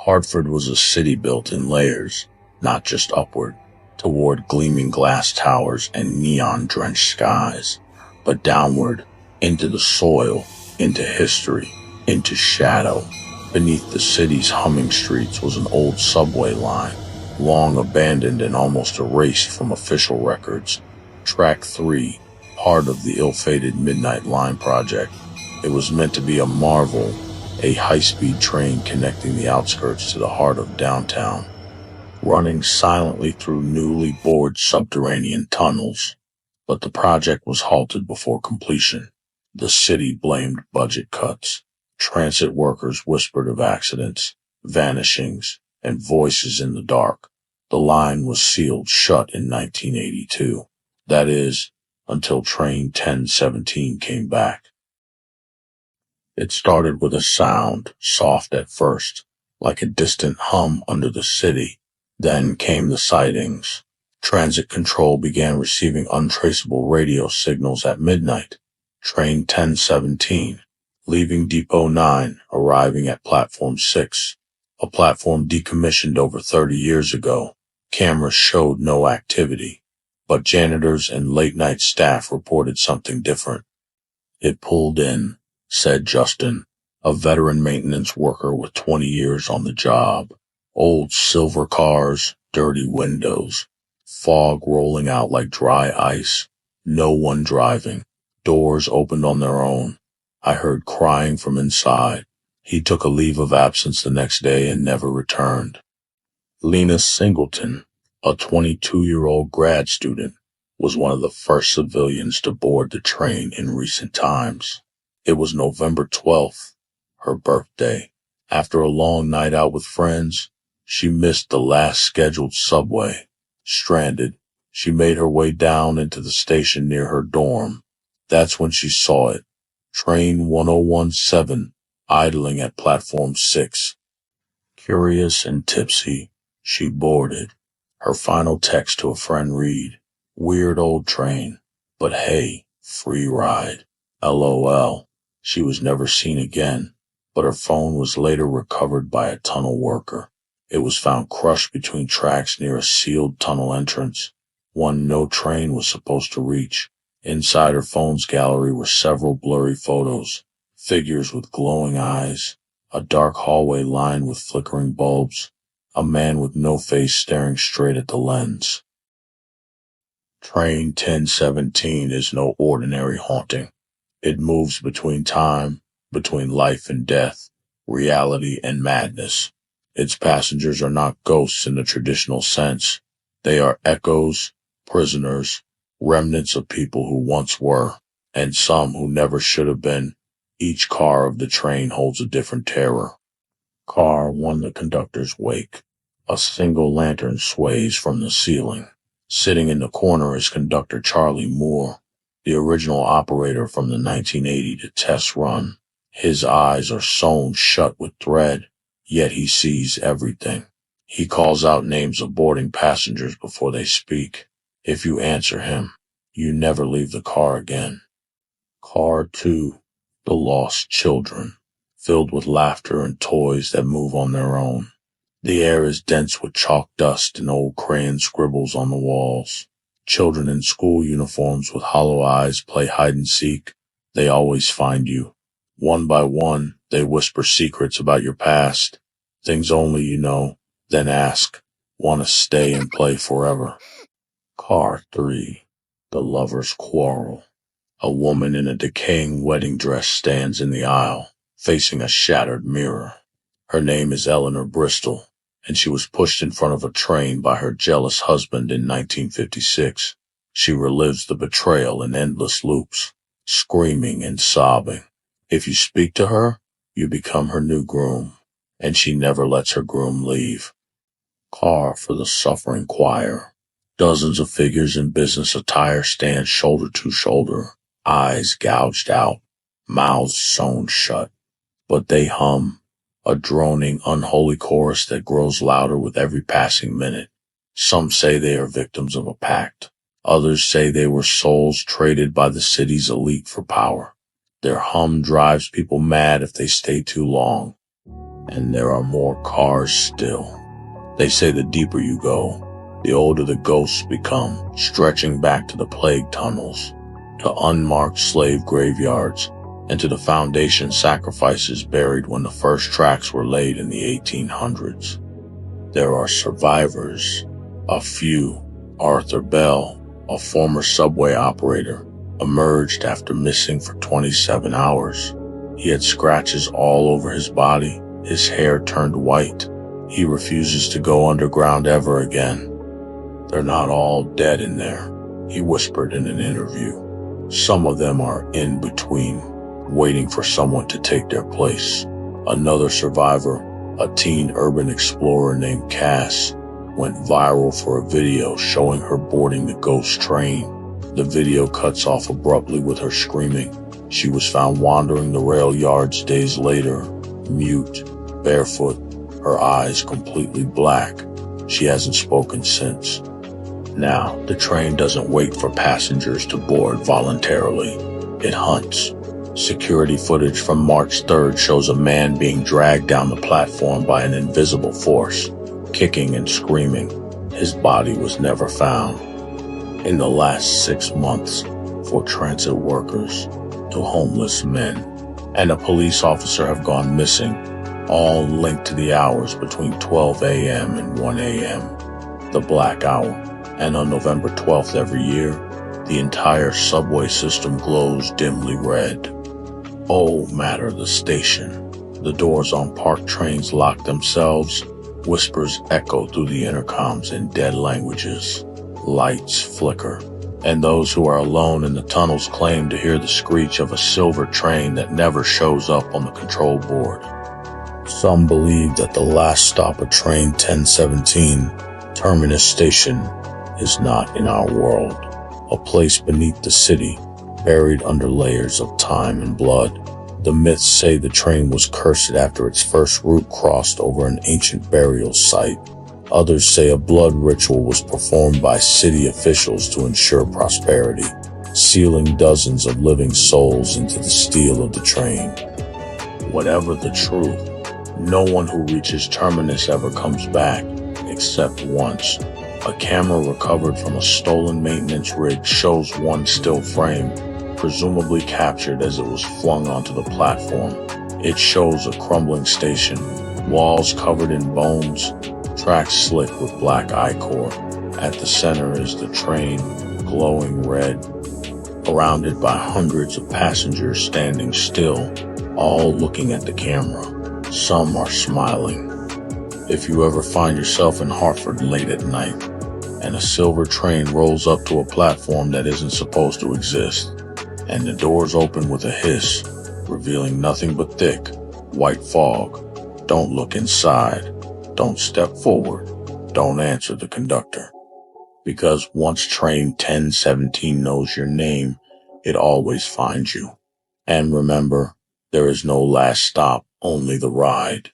Hartford was a city built in layers, not just upward, toward gleaming glass towers and neon-drenched skies, but downward, into the soil, into history, into shadow. Beneath the city's humming streets was an old subway line, long abandoned and almost erased from official records. Track 3, part of the ill-fated Midnight Line project. It was meant to be a marvel, a high-speed train connecting the outskirts to the heart of downtown, running silently through newly bored subterranean tunnels. But the project was halted before completion. The city blamed budget cuts. Transit workers whispered of accidents, vanishings, and voices in the dark. The line was sealed shut in 1982. That is, until train 1017 came back. It started with a sound, soft at first, like a distant hum under the city. Then came the sightings. Transit Control began receiving untraceable radio signals at midnight. Train 1017, leaving Depot 9, arriving at Platform 6, a platform decommissioned over 30 years ago. Cameras showed no activity, but janitors and late-night staff reported something different. "It pulled in," said Justin, a veteran maintenance worker with 20 years on the job. Old silver cars, dirty windows, fog rolling out like dry ice, no one driving. Doors opened on their own. I heard crying from inside. He took a leave of absence the next day and never returned. Lena Singleton, a 22-year-old grad student, was one of the first civilians to board the train in recent times. It was November 12th, her birthday. After a long night out with friends, she missed the last scheduled subway. Stranded, she made her way down into the station near her dorm. That's when she saw it. Train 1017, idling at Platform 6. Curious and tipsy, she boarded. Her final text to a friend read, "Weird old train, but hey, free ride. LOL. She was never seen again, but her phone was later recovered by a tunnel worker. It was found crushed between tracks near a sealed tunnel entrance, one no train was supposed to reach. Inside her phone's gallery were several blurry photos, figures with glowing eyes, a dark hallway lined with flickering bulbs, a man with no face staring straight at the lens. Train 1017 is no ordinary haunting. It moves between time, between life and death, reality and madness. Its passengers are not ghosts in the traditional sense. They are echoes, prisoners, remnants of people who once were, and some who never should have been. Each car of the train holds a different terror. Car 1, the conductor's wake. A single lantern sways from the ceiling. Sitting in the corner is conductor Charlie Moore, the original operator from the 1980 test run. His eyes are sewn shut with thread, yet he sees everything. He calls out names of boarding passengers before they speak. If you answer him, you never leave the car again. Car 2, the lost children, filled with laughter and toys that move on their own. The air is dense with chalk dust and old crayon scribbles on the walls. Children in school uniforms with hollow eyes play hide and seek. They always find you. One by one, they whisper secrets about your past, things only you know, then ask, want to stay and play forever. Car 3, the lover's quarrel. A woman in a decaying wedding dress stands in the aisle, facing a shattered mirror. Her name is Eleanor Bristol, and she was pushed in front of a train by her jealous husband in 1956. She relives the betrayal in endless loops, screaming and sobbing. If you speak to her, you become her new groom, and she never lets her groom leave. Car for the suffering choir. Dozens of figures in business attire stand shoulder to shoulder, eyes gouged out, mouths sewn shut. But they hum, a droning, unholy chorus that grows louder with every passing minute. Some say they are victims of a pact. Others say they were souls traded by the city's elite for power. Their hum drives people mad if they stay too long. And there are more cars still. They say the deeper you go, the older the ghosts become, stretching back to the plague tunnels, to unmarked slave graveyards, and to the foundation sacrifices buried when the first tracks were laid in the 1800s. There are survivors. A few. Arthur Bell, a former subway operator, emerged after missing for 27 hours. He had scratches all over his body, his hair turned white. He refuses to go underground ever again. They're not all dead in there, he whispered in an interview. Some of them are in between, waiting for someone to take their place. Another survivor, a teen urban explorer named Cass, went viral for a video showing her boarding the ghost train. The video cuts off abruptly with her screaming. She was found wandering the rail yards days later, mute, barefoot, her eyes completely black. She hasn't spoken since. Now, the train doesn't wait for passengers to board voluntarily. It hunts. Security footage from March 3rd shows a man being dragged down the platform by an invisible force, kicking and screaming. His body was never found. In the last 6 months, for transit workers, to homeless men, and a police officer have gone missing, all linked to the hours between 12 a.m. and 1 a.m., the Black Hour. And on November 12th every year, the entire subway system glows dimly red. Oh, matter the station. The doors on parked trains lock themselves. Whispers echo through the intercoms in dead languages. Lights flicker. And those who are alone in the tunnels claim to hear the screech of a silver train that never shows up on the control board. Some believe that the last stop of train 1017, Terminus Station, is not in our world, a place beneath the city, buried under layers of time and blood. The myths say the train was cursed after its first route crossed over an ancient burial site. Others say a blood ritual was performed by city officials to ensure prosperity, sealing dozens of living souls into the steel of the train. Whatever the truth, no one who reaches Terminus ever comes back, except once. A camera recovered from a stolen maintenance rig shows one still frame, presumably captured as it was flung onto the platform. It shows a crumbling station, walls covered in bones, tracks slick with black ichor. At the center is the train, glowing red, surrounded by hundreds of passengers standing still, all looking at the camera. Some are smiling. If you ever find yourself in Hartford late at night, and a silver train rolls up to a platform that isn't supposed to exist, and the doors open with a hiss, revealing nothing but thick, white fog, don't look inside, don't step forward, don't answer the conductor. Because once train 1017 knows your name, it always finds you. And remember, there is no last stop, only the ride.